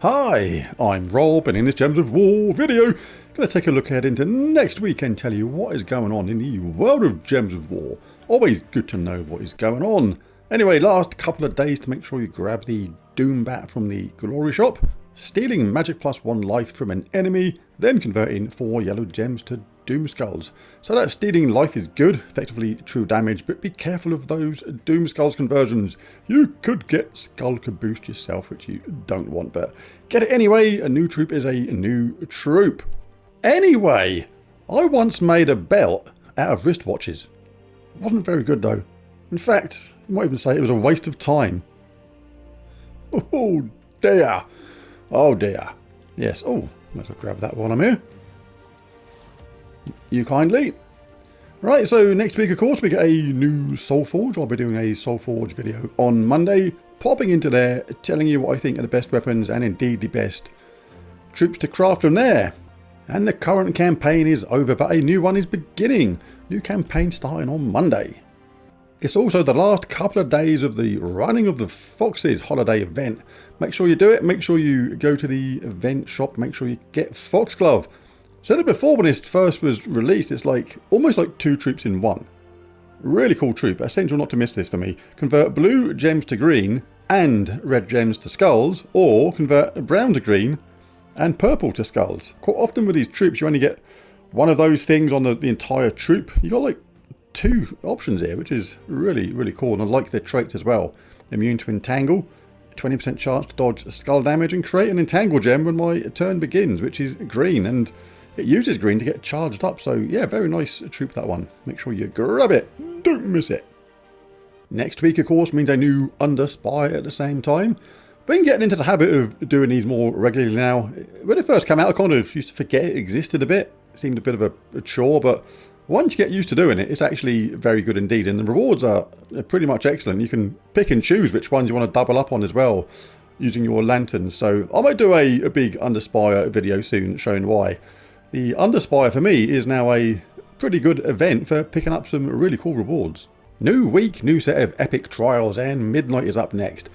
Hi, I'm Rob, and in this Gems of War video, I'm going to take a look ahead into next week and tell you what is going on in the world of Gems of War. Always good to know what is going on. Anyway, last couple of days to make sure you grab the Doom Bat from the Glory Shop, stealing magic plus 1 life from an enemy, then converting 4 yellow gems to Doom Skulls. So that stealing life is good, effectively true damage, but be careful of those Doom Skulls conversions. You could get Skull Caboosed yourself, which you don't want, but get it anyway. A new troop is a new troop. Anyway, I once made a belt out of wristwatches. It wasn't very good though. In fact, you might even say it was a waste of time. Oh dear. Oh dear. Yes, oh, let's grab that while I'm here. You kindly. Right, so next week, of course, we get a new Soul Forge. I'll be doing a Soul Forge video on Monday, popping into there, telling you what I think are the best weapons and indeed the best troops to craft from there. And the current campaign is over, but a new one is beginning. New campaign starting on Monday. It's also the last couple of days of the running of the Foxes holiday event. Make sure you do it. Make sure you go to the event shop. Make sure you get Foxglove. Said it before when it first was released, it's like almost like 2 troops in one. Really cool troop. Essential not to miss this for me. Convert blue gems to green and red gems to skulls, or convert brown to green and purple to skulls. Quite often with these troops you only get one of those things on the entire troop. You got like 2 options here, which is really cool, and I like their traits as well. Immune to entangle, 20% chance to dodge skull damage, and create an entangle gem when my turn begins, which is green, and it uses green to get charged up. So yeah, very nice troop, that one. Make sure you grab it, don't miss it. Next week, of course, means a new Under Spy at the same time. Been getting into the habit of doing these more regularly now. When it first came out, I kind of used to forget it existed a bit. It seemed a bit of a chore, but once you get used to doing it, it's actually very good indeed, and the rewards are pretty much excellent. You can pick and choose which ones you want to double up on as well, using your lanterns. So I might do a big Underspire video soon showing why. The Underspire for me is now a pretty good event for picking up some really cool rewards. New week, new set of epic trials, and midnight is up next.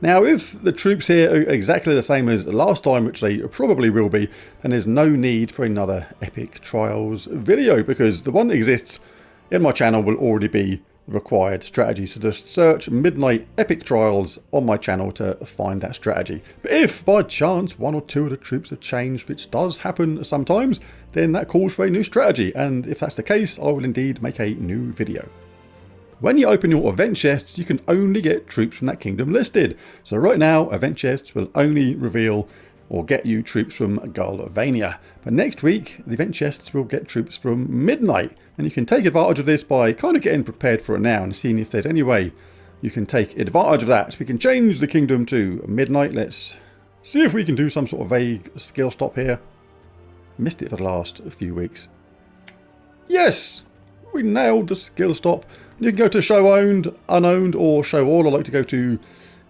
Now, if the troops here are exactly the same as last time, which they probably will be, then there's no need for another Epic Trials video, because the one that exists in my channel will already be required strategy. So just search Midnight Epic Trials on my channel to find that strategy. But if by chance 1 or 2 of the troops have changed, which does happen sometimes, then that calls for a new strategy. And if that's the case, I will indeed make a new video. When you open your event chests, you can only get troops from that kingdom listed. So right now, event chests will only reveal or get you troops from Galvania. But next week, the event chests will get troops from Midnight. And you can take advantage of this by kind of getting prepared for it now and seeing if there's any way you can take advantage of that. So we can change the kingdom to Midnight. Let's see if we can do some sort of vague skill stop here. Missed it for the last few weeks. Yes! We nailed the skill stop. You can go to show owned, unowned, or show all. I like to go to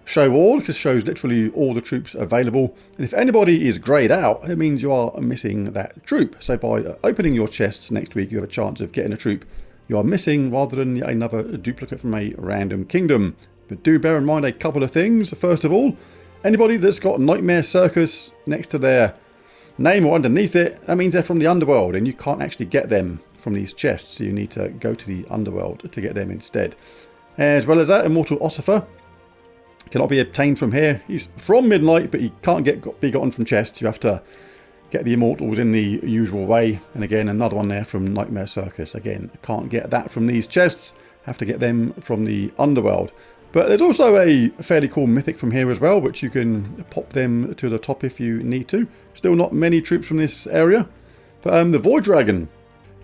show all because it shows literally all the troops available. And if anybody is greyed out, it means you are missing that troop. So by opening your chests next week, you have a chance of getting a troop you are missing rather than another duplicate from a random kingdom. But do bear in mind a couple of things. First of all, anybody that's got Nightmare Circus next to their name or underneath it, that means they're from the underworld, and you can't actually get them from these chests, so you need to go to the underworld to get them instead. As well as that, Immortal Ossifer cannot be obtained from here. He's from Midnight, but he can't be gotten from chests. You have to get the Immortals in the usual way. And again, another one there from Nightmare Circus. Again, can't get that from these chests. Have to get them from the underworld. But there's also a fairly cool mythic from here as well, which you can pop them to the top if you need to. Still not many troops from this area. But the Void Dragon,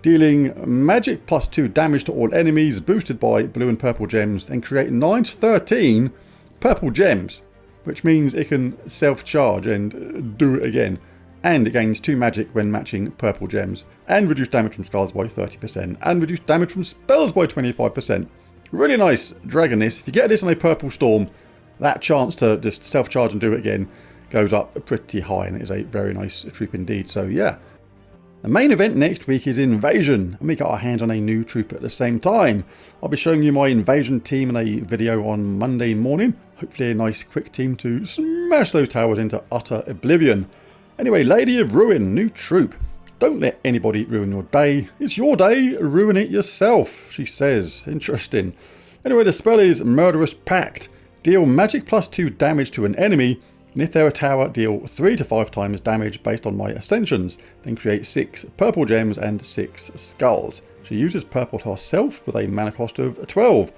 dealing magic plus 2 damage to all enemies, boosted by blue and purple gems, and create 9 to 13 purple gems, which means it can self-charge and do it again. And it gains 2 magic when matching purple gems, and reduce damage from skulls by 30%, and reduce damage from spells by 25%. Really nice dragon this. If you get this on a purple storm, that chance to just self-charge and do it again goes up pretty high, and it is a very nice troop indeed. So yeah, The main event next week is Invasion, and we got our hands on a new troop at the same time. I'll be showing you my Invasion team in a video on Monday morning. Hopefully a nice quick team to smash those towers into utter oblivion. Anyway, Lady of Ruin, new troop. Don't let anybody ruin your day. It's your day, ruin it yourself, she says. Interesting. Anyway, the spell is Murderous Pact. Deal magic +2 damage to an enemy, and if they're a tower, deal 3 to 5 times damage based on my ascensions. Then create 6 purple gems and 6 skulls. She uses purple herself with a mana cost of 12.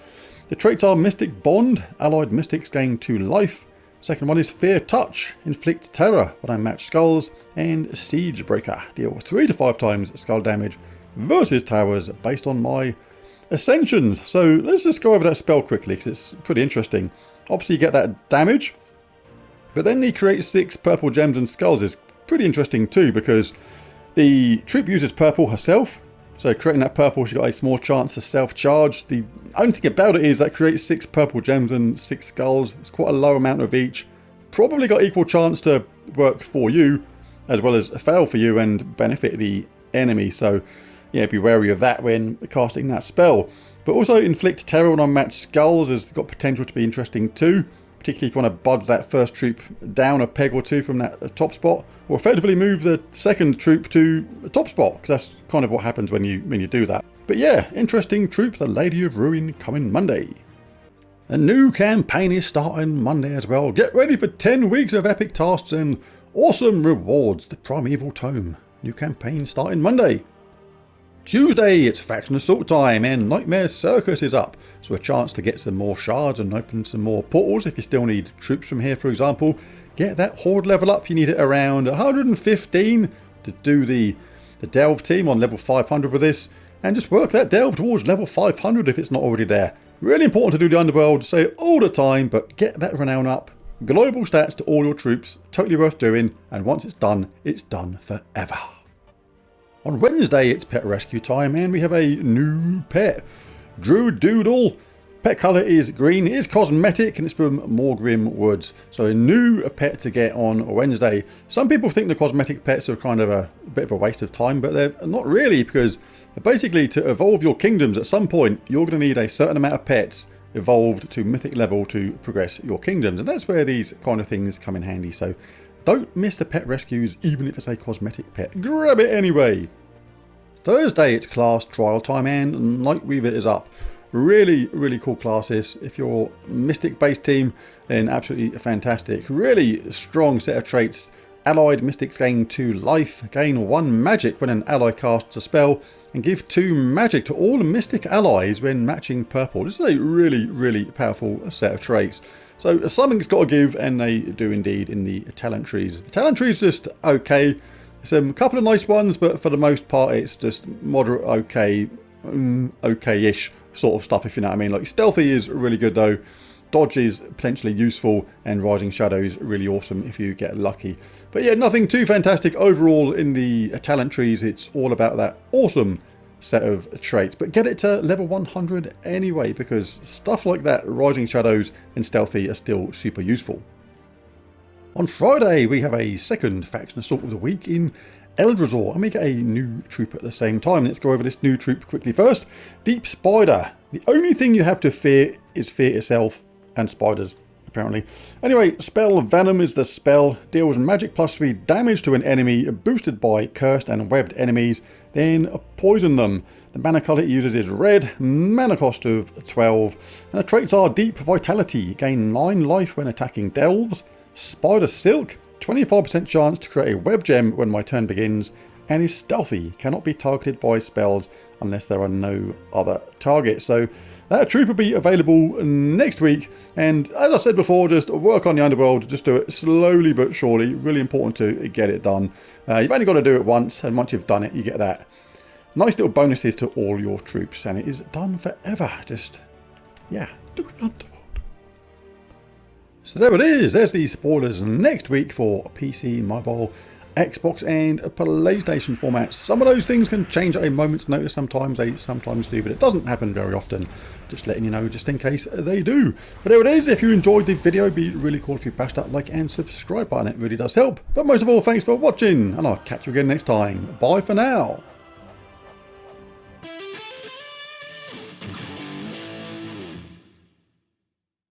The traits are Mystic Bond. Allied mystics gain 2 life. Second one is Fear Touch. Inflict terror when I match skulls. And Siege Breaker. Deal 3 to 5 times skull damage versus towers based on my ascensions. So let's just go over that spell quickly because it's pretty interesting. Obviously you get that damage, but then he creates 6 purple gems and skulls is pretty interesting too, because the troop uses purple herself. So creating that purple, she got a small chance to self-charge. The only thing about it is that creates 6 purple gems and 6 skulls. It's quite a low amount of each. Probably got equal chance to work for you, as well as fail for you and benefit the enemy. So yeah, be wary of that when casting that spell. But also Inflict Terror on unmatched skulls has got potential to be interesting too. Particularly if you want to budge that first troop down a peg or two from that top spot, or effectively move the second troop to the top spot, because that's kind of what happens when you do that. But yeah, interesting troop, the Lady of Ruin, coming Monday. A new campaign is starting Monday as well. Get ready for 10 weeks of epic tasks and awesome rewards. The Primeval Tome. New campaign starting Monday. Tuesday, it's Faction Assault time, and Nightmare Circus is up, so a chance to get some more shards and open some more portals if you still need troops from here, for example. Get that Horde level up, you need it around 115 to do the Delve team on level 500 with this, and just work that Delve towards level 500 if it's not already there. Really important to do the Underworld, say it all the time, but get that renown up. Global stats to all your troops, totally worth doing, and once it's done forever. On Wednesday, it's pet rescue time, and we have a new pet. Druid Doodle. Pet colour is green. It is cosmetic, and it's from Morgrim Woods. So a new pet to get on Wednesday. Some people think the cosmetic pets are kind of a bit of a waste of time, but they're not really, because basically to evolve your kingdoms at some point, you're going to need a certain amount of pets evolved to mythic level to progress your kingdoms. And that's where these kind of things come in handy. So don't miss the pet rescues, even if it's a cosmetic pet. Grab it anyway. Thursday, it's class trial time, and Nightweaver is up. Really, really cool classes. If you're Mystic based team, then absolutely fantastic. Really strong set of traits. Allied Mystics gain 2 life, gain 1 magic when an ally casts a spell, and give 2 magic to all Mystic allies when matching purple. This is a really, really powerful set of traits. So something's got to give, and they do indeed in the talent trees. The talent trees just okay. Some couple of nice ones, but for the most part it's just moderate okay, okay-ish sort of stuff, if you know what I mean. Like Stealthy is really good though, Dodge is potentially useful, and Rising Shadow is really awesome if you get lucky. But yeah, nothing too fantastic overall in the talent trees. It's all about that awesome set of traits, but get it to level 100 anyway, because stuff like that, Rising Shadows and Stealthy, are still super useful. On Friday, we have a second Faction Assault of the week in Eldrazi, and we get a new troop at the same time. Let's go over this new troop quickly first. Deep Spider. The only thing you have to fear is fear itself and spiders, apparently. Anyway, Spell Venom is the spell. Deals magic +3 damage to an enemy, boosted by cursed and webbed enemies, then poison them. The mana colour it uses is red, mana cost of 12, and the traits are Deep Vitality. Gain 9 life when attacking delves. Spider Silk, 25% chance to create a web gem when my turn begins, and is stealthy, cannot be targeted by spells unless there are no other targets. So that troop will be available next week, and as I said before, just work on the Underworld, just do it slowly but surely. Really important to get it done. You've only got to do it once, and once you've done it, you get that nice little bonuses to all your troops, and it is done forever. Just, yeah, do the Underworld. So there it is, there's the spoilers next week for PC, mobile Xbox and PlayStation formats. Some of those things can change at a moment's notice. Sometimes they sometimes do, but it doesn't happen very often. Just letting you know, just in case they do. But there it is. If you enjoyed the video, it'd be really cool if you bash that like and subscribe button. It really does help. But most of all, thanks for watching, and I'll catch you again next time. Bye for now.